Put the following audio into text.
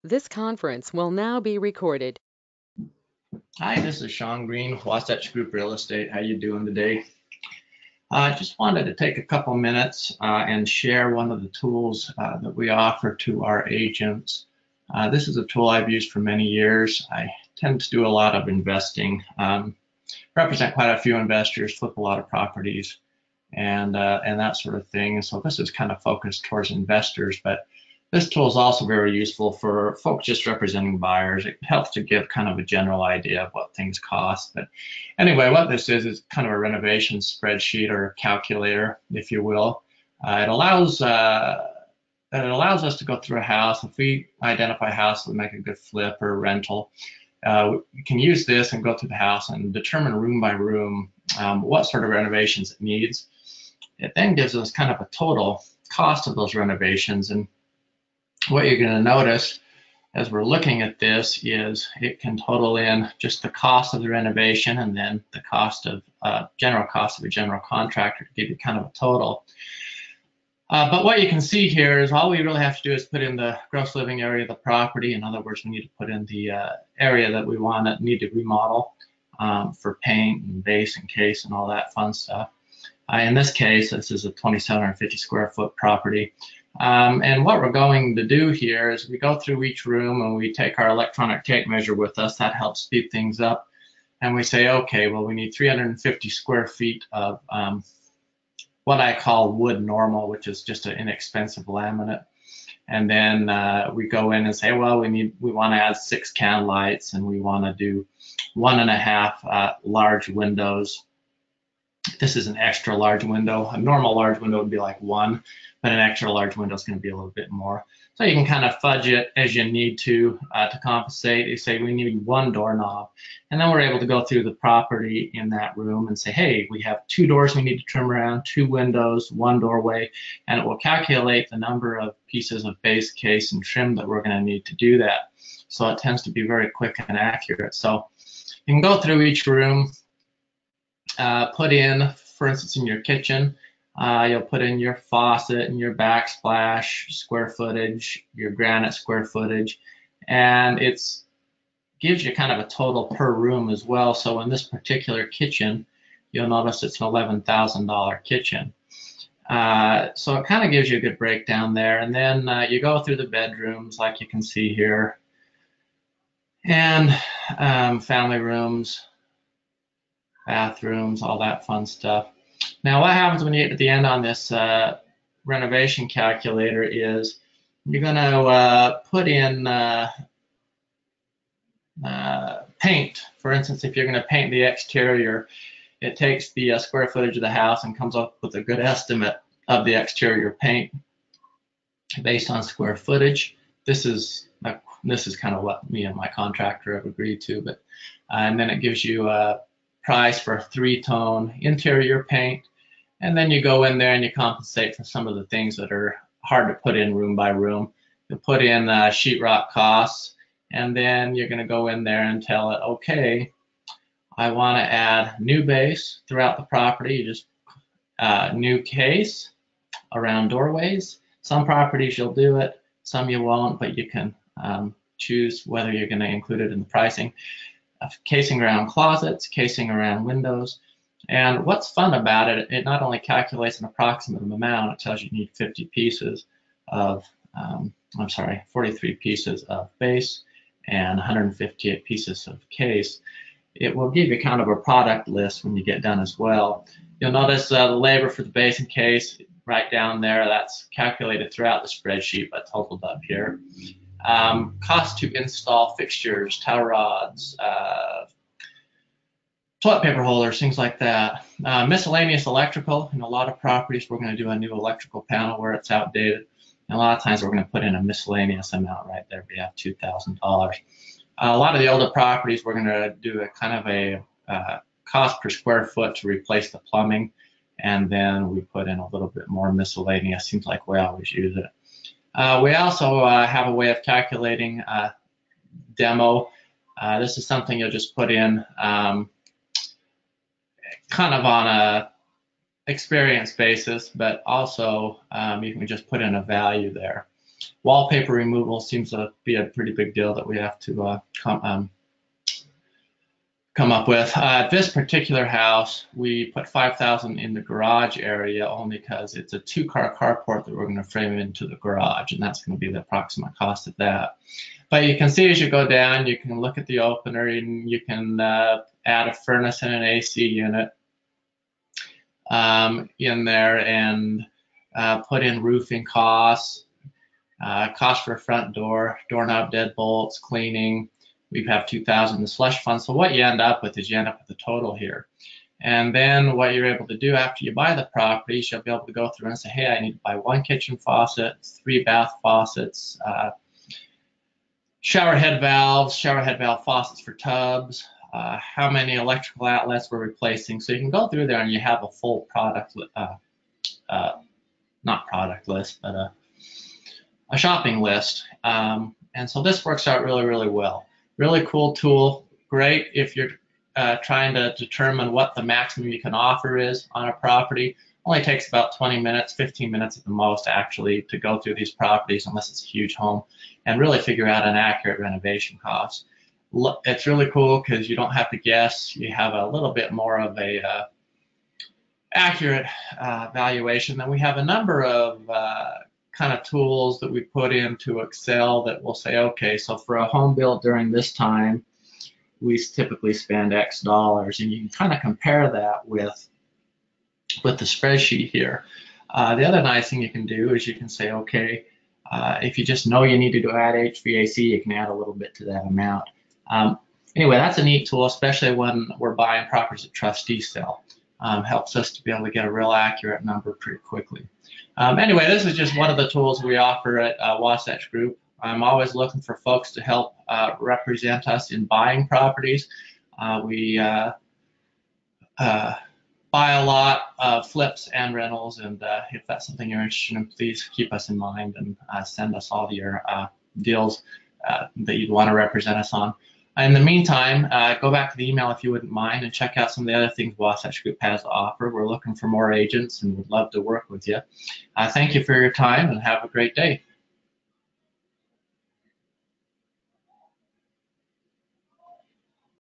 This conference will now be recorded. Hi, this is Sean Green, Wasatch Group Real Estate. How you doing today? I just wanted to take a couple minutes and share one of the tools that we offer to our agents. This is a tool I've used for many years. I tend to do a lot of investing, represent quite a few investors, flip a lot of properties, and that sort of thing. So this is kind of focused towards investors, but this tool is also very useful for folks just representing buyers. It helps to give kind of a general idea of what things cost. But anyway, what this is kind of a renovation spreadsheet or calculator, if you will. It allows us to go through a house. If we identify a house that would make a good flip or rental, we can use this and go through the house and determine room by room what sort of renovations it needs. It then gives us kind of a total cost of those renovations. And what you're going to notice as we're looking at this is it can total in just the cost of the renovation and then the cost of general cost of a general contractor to give you kind of a total. But what you can see here is all we really have to do is put in the gross living area of the property. In other words, we need to put in the area that we need to remodel for paint and base and case and all that fun stuff. In this case, this is a 2,750 square foot property. And what we're going to do here is we go through each room and we take our electronic tape measure with us. That helps speed things up. And we say, okay, well, we need 350 square feet of what I call wood normal, which is just an inexpensive laminate. And then we go in and say, well, we want to add 6 can lights, and we want to do 1.5 large windows. This is an extra large window. A normal large window would be like 1, but an extra large window is going to be a little bit more. So you can kind of fudge it as you need to compensate. You say we need 1 doorknob, and then we're able to go through the property in that room and say, hey, we have 2 doors we need to trim around, 2 windows, 1 doorway, and it will calculate the number of pieces of base, case, and trim that we're going to need to do that. So it tends to be very quick and accurate. So you can go through each room. Put in, for instance, in your kitchen, you'll put in your faucet and your backsplash square footage, your granite square footage, and it gives you kind of a total per room as well. So in this particular kitchen, you'll notice it's an $11,000 kitchen. So it kind of gives you a good breakdown there. And then you go through the bedrooms like you can see here, and family rooms, bathrooms, all that fun stuff. Now, what happens when you get to the end on this renovation calculator is you're going to put in paint. For instance, if you're going to paint the exterior, it takes the square footage of the house and comes up with a good estimate of the exterior paint based on square footage. This is kind of what me and my contractor have agreed to, but and then it gives you a price for 3-tone interior paint, and then you go in there and you compensate for some of the things that are hard to put in room by room. You put in sheetrock costs, and then you're going to go in there and tell it, okay, I want to add new base throughout the property. You just new case around doorways. Some properties you'll do it, some you won't, but you can choose whether you're going to include it in the pricing. Casing around closets, casing around windows. And what's fun about it, it not only calculates an approximate amount, it tells you need 50 pieces of, 43 pieces of base and 158 pieces of case. It will give you kind of a product list when you get done as well. You'll notice the labor for the base and case right down there, that's calculated throughout the spreadsheet, but totaled up here. Cost to install fixtures, towel rods, toilet paper holders, things like that. Miscellaneous electrical. In a lot of properties, we're going to do a new electrical panel where it's outdated. And a lot of times we're going to put in a miscellaneous amount right there. We have $2,000. A lot of the older properties, we're going to do a kind of a cost per square foot to replace the plumbing. And then we put in a little bit more miscellaneous. Seems like we always use it. We also have a way of calculating demo. This is something you'll just put in kind of on a experience basis, but also you can just put in a value there. Wallpaper removal seems to be a pretty big deal that we have to come up with. This particular house, we put $5,000 in the garage area only because it's a 2-car carport that we're going to frame into the garage, and that's going to be the approximate cost of that. But you can see as you go down, you can look at the opener, and you can add a furnace and an AC unit in there, and put in roofing costs, cost for a front door, doorknob deadbolts, cleaning. We have $2,000 in the slush fund. So what you end up with is you end up with the total here. And then what you're able to do after you buy the property, you'll be able to go through and say, hey, I need to buy 1 kitchen faucet, 3 bath faucets, shower head valve faucets for tubs, how many electrical outlets we're replacing. So you can go through there and you have a full product, not product list, but a shopping list. And so this works out really, really well. Really cool tool, great if you're trying to determine what the maximum you can offer is on a property. Only takes about 20 minutes, 15 minutes at the most actually to go through these properties, unless it's a huge home, and really figure out an accurate renovation cost. It's really cool because you don't have to guess. You have a little bit more of a accurate valuation. Then we have a number of kind of tools that we put into Excel that will say, okay, so for a home built during this time, we typically spend X dollars, and you can kind of compare that with the spreadsheet here. The other nice thing you can do is you can say, okay, if you just know you need to add HVAC, you can add a little bit to that amount. Anyway, that's a neat tool, especially when we're buying properties that trustees sell. Helps us to be able to get a real accurate number pretty quickly. Anyway, this is just one of the tools we offer at Wasatch Group. I'm always looking for folks to help represent us in buying properties. We buy a lot of flips and rentals, and if that's something you're interested in, please keep us in mind and send us all your deals that you'd want to represent us on. In the meantime, go back to the email if you wouldn't mind, and check out some of the other things Wasatch Group has to offer. We're looking for more agents and would love to work with you. Thank you for your time, and have a great day.